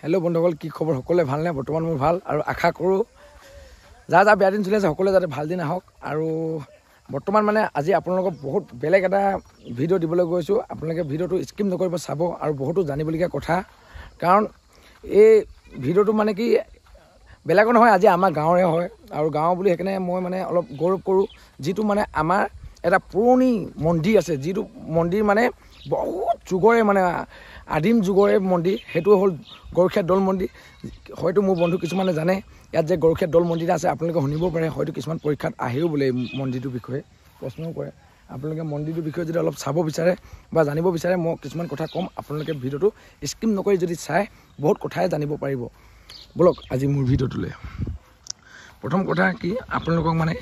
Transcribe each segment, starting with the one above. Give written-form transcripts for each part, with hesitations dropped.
Hello' বন্ধুসকল, কি খবৰ? সকলোৱে ভালনে? বৰ্তমান মোৰ ভাল আৰু আশা কৰোঁ যা বেয়া দিন চলি আছে সকলোৱে যাতে ভাল দিন আহক। আৰু বৰ্তমান মানে আজি আপোনালোকক বহুত বেলেগ এটা ভিডিঅ' দিবলৈ গৈছোঁ। আপোনালোকে ভিডিঅ'টো স্কিপ নকৰিব, চাব আৰু বহুতো জানিবলগীয়া কথা। কাৰণ এই ভিডিঅ'টো মানে কি বেলেগৰ নহয়, আজি আমাৰ গাঁৱৰে হয় আৰু গাঁও বুলি সেইকাৰণে মই মানে অলপ গৌৰৱ কৰোঁ। যিটো মানে আমাৰ এটা পুৰণি মন্দিৰ আছে, যিটো মন্দিৰ মানে বহুত যুগৰে মানে আদিম যুগৰে মন্দিৰ, সেইটো হ'ল গৰখীয়া দৌল মন্দিৰ। হয়তো মোৰ বন্ধু কিছুমানে জানে ইয়াত যে গৰখীয়া দৌল মন্দিৰ আছে, আপোনালোকে শুনিব পাৰে। হয়তো কিছুমান পৰীক্ষাত আহেও বোলে এই মন্দিৰটোৰ বিষয়ে প্ৰশ্নও কৰে। আপোনালোকে মন্দিৰটোৰ বিষয়ে যদি অলপ চাব বিচাৰে বা জানিব বিচাৰে, মই কিছুমান কথা ক'ম। আপোনালোকে ভিডিঅ'টো স্কিপ নকৰি যদি চাই বহুত কথাই জানিব পাৰিব। ব'লক আজি মোৰ ভিডিঅ'টোলৈ। প্ৰথম কথা কি, আপোনালোকক মানে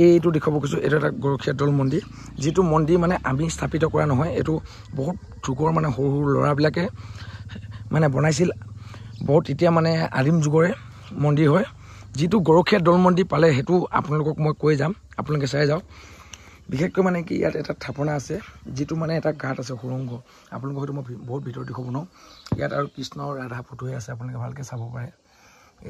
এইটো দেখুৱাব কৈছোঁ। এইটো এটা গৰখীয়া দৌল মন্দিৰ, যিটো মন্দিৰ মানে আমি স্থাপিত কৰা নহয়। এইটো বহুত যুগৰ মানে সৰু সৰু ল'ৰাবিলাকে মানে বনাইছিল। বহুত এতিয়া মানে আদিম যুগৰে মন্দিৰ হয়। যিটো গৰখীয়া দৌল মন্দিৰ পালে সেইটো আপোনালোকক মই কৈ যাম, আপোনালোকে চাই যাওক। বিশেষকৈ মানে কি ইয়াত এটা থাপনা আছে, যিটো মানে এটা ঘাট আছে সুৰংগ। আপোনালোকক হয়তো মই বহুত ভিতৰত দেখুৱাব নোৱাৰোঁ। ইয়াত আৰু কৃষ্ণ আৰু ৰাধা ফটোৱে আছে, আপোনালোকে ভালকৈ চাব পাৰে।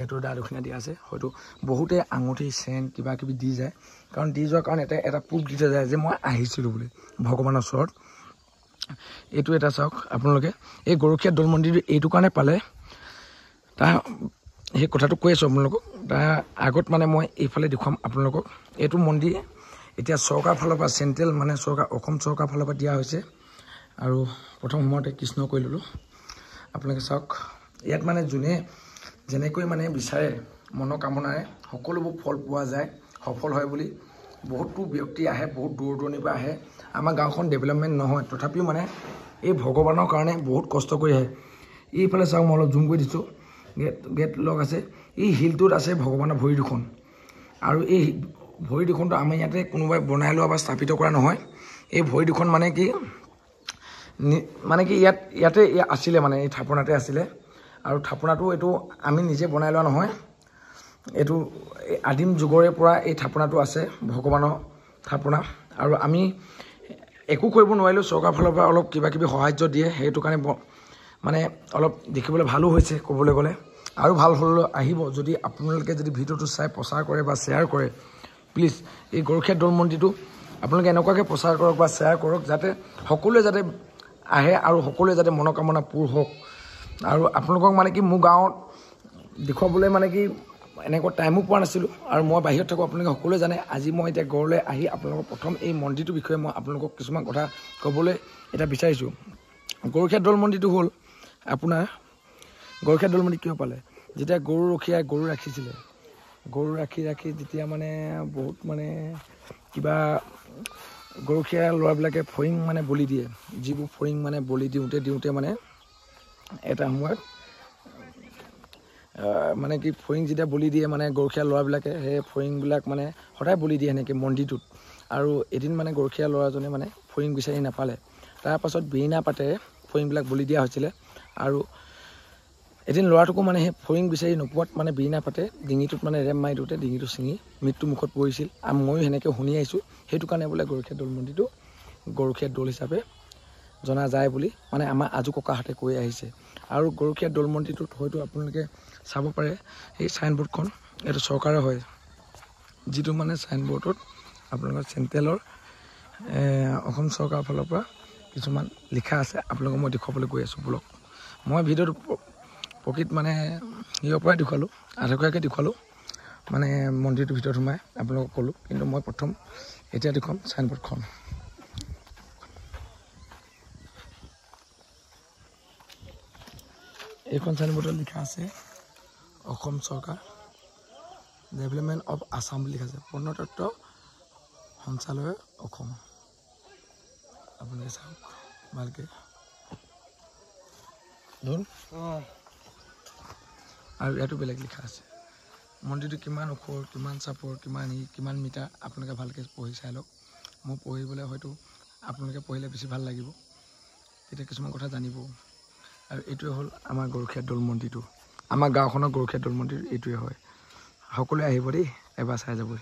এইটো দক্ষিণা দিয়া আছে। হয়তো বহুতে আঙুঠি চেন কিবা কিবি দি যায়, কাৰণ দি যোৱাৰ কাৰণে এটা প্ৰুফ দি থৈ যায় যে মই আহিছিলোঁ বুলি ভগৱানৰ ওচৰত। এইটো এটা চাওক আপোনালোকে, এই গৰখীয়া দৌল মন্দিৰটো এইটো কাৰণে পালে, তাৰ সেই কথাটো কৈ আছোঁ আপোনালোকক। তাৰ আগত মানে মই এইফালে দেখুৱাম আপোনালোকক। এইটো মন্দিৰ এতিয়া চৰকাৰৰ ফালৰ পৰা চেণ্ট্ৰেল মানে অসম চৰকাৰৰ ফালৰ পৰা দিয়া হৈছে। আৰু প্ৰথম সময়তে কৃষ্ণ কৈ ল'লোঁ। আপোনালোকে চাওক, ইয়াত মানে যোনে যেনেকৈ মানে বিচাৰে মনোকামনাৰে সকলোবোৰ ফল পোৱা যায়, সফল হয় বুলি বহুতো ব্যক্তি আহে, বহুত দূৰ দূৰণিৰ পৰা আহে। আমাৰ গাঁওখন ডেভেলপমেণ্ট নহয়, তথাপিও মানে এই ভগৱানৰ কাৰণে বহুত কষ্ট কৰি আহে। এইফালে চাওক, মই অলপ জুম কৰি দিছোঁ, গেট লক আছে। এই শিলটোত আছে ভগৱানৰ ভৰি দুখন। আৰু এই ভৰি দুখনটো আমি ইয়াতে কোনোবাই বনাই লোৱা বা স্থাপিত কৰা নহয়। এই ভৰি দুখন মানে কি ইয়াতে আছিলে, মানে এই থাপনাতে আছিলে। আৰু থাপনাটো এইটো আমি নিজে বনাই লোৱা নহয়, এইটো আদিম যুগৰে পৰা এই থাপনাটো আছে, ভগৱানৰ থাপনা। আৰু আমি একো কৰিব নোৱাৰিলেও চৰকাৰৰ ফালৰ পৰা অলপ কিবা কিবি সাহাৰ্য দিয়ে, সেইটো কাৰণে মানে অলপ দেখিবলৈ ভালো হৈছে ক'বলৈ গ'লে। আৰু ভাল হ'বলৈ আহিব যদি আপোনালোকে যদি ভিডিঅ'টো চাই প্ৰচাৰ কৰে বা শ্বেয়াৰ কৰে। প্লিজ এই গৰখীয়া দৌল মন্দিৰটো আপোনালোকে এনেকুৱাকৈ প্ৰচাৰ কৰক বা শ্বেয়াৰ কৰক, যাতে সকলোৱে যাতে আহে আৰু সকলোৱে যাতে মনোকামনা পূৰ হওক। আৰু আপোনালোকক মানে কি মোৰ গাঁৱত দেখুৱাবলৈ মানে কি এনেকুৱা টাইমো পোৱা নাছিলোঁ, আৰু মই বাহিৰত থাকোঁ, আপোনালোকে সকলোৱে জানে। আজি মই এতিয়া ঘৰলৈ আহি আপোনালোকক প্ৰথম এই মন্দিৰটোৰ বিষয়ে মই আপোনালোকক কিছুমান কথা ক'বলৈ এতিয়া বিচাৰিছোঁ। গৰখীয়া দৌল মন্দিৰটো হ'ল আপোনাৰ, গৰখীয়া দৌল মন্দিৰ কিয় পালে? যেতিয়া গৰুৰখীয়াই গৰু ৰাখিছিলে, গৰু ৰাখি যেতিয়া মানে বহুত মানে কিবা গৰখীয়া ল'ৰাবিলাকে ফৰিং মানে বলি দিয়ে, যিবোৰ ফৰিং মানে বলি দিওঁতে মানে এটা সময়ত মানে কি ফৰিং যেতিয়া বলি দিয়ে মানে গৰখীয়া ল'ৰাবিলাকে, সেই ফৰিংবিলাক মানে সদায় বলি দিয়ে সেনেকৈ মন্দিৰটোত। আৰু এদিন মানে গৰখীয়া ল'ৰাজনে মানে ফৰিং বিচাৰি নাপালে। তাৰপাছত বিৰিণা পাতেৰে ফৰিংবিলাক বলি দিয়া হৈছিলে। আৰু এদিন ল'ৰাটোকো মানে সেই ফৰিং বিচাৰি নোপোৱাত মানে বিৰিণা পাতে ডিঙিটোত মানে ৰেম মাৰি দিওঁতে ডিঙিটো ছিঙি মৃত্যু মুখত পৰিছিল। আৰু ময়ো সেনেকৈ শুনি আহিছোঁ। সেইটো কাৰণে বোলে গৰখীয়া দৌল মন্দিৰটো গৰখীয়া দৌল হিচাপে জনা যায় বুলি মানে আমাৰ আজু ককাহঁতে কৈ আহিছে। আৰু গৰখীয়া দৌল মন্দিৰটোত হয়তো আপোনালোকে চাব পাৰে, এই চাইনবোৰ্ডখন এইটো চৰকাৰৰ হয়, যিটো মানে চাইনবোৰ্ডত আপোনালোকৰ চেণ্ট্ৰেলৰ অসম চৰকাৰৰ ফালৰ পৰা কিছুমান লিখা আছে। আপোনালোকক মই দেখুৱাবলৈ গৈ আছোঁ ব'লক। মই ভিডিঅ'টো প্ৰকৃত মানে ইয়াৰ পৰাই দেখুৱালোঁ, আধাখৰীয়াকৈ দেখুৱালোঁ, মানে মন্দিৰটোৰ ভিতৰত সোমাই আপোনালোকক ক'লোঁ। কিন্তু মই প্ৰথম এতিয়া দেখুৱাম চাইনবোৰ্ডখন। এইখন চাইনবোৰ্ডত লিখা আছে অসম চৰকাৰ ডেভেলপমেণ্ট অফ আছাম বুলি লিখা আছে, প্ৰত্নতত্ত্ব সঞ্চালয় অসম। আপোনালোকে চাওক ভালকৈ। আৰু ইয়াতো বেলেগ লিখা আছে। মন্দিৰটো কিমান ওখ, কিমান চাপৰ, কিমান মিটাৰ, আপোনালোকে ভালকৈ পঢ়ি চাই লওক। মই পঢ়িবলৈ হয়তো আপোনালোকে পঢ়িলে বেছি ভাল লাগিব, তেতিয়া কিছুমান কথা জানিব। আৰু এইটোৱে হ'ল আমাৰ গৰখীয়া দৌল মন্দিৰটো, আমাৰ গাঁওখনৰ গৰখীয়া দৌল মন্দিৰ এইটোৱে হয়। সকলোৱে আহিব দেই, এবাৰ চাই যাবই।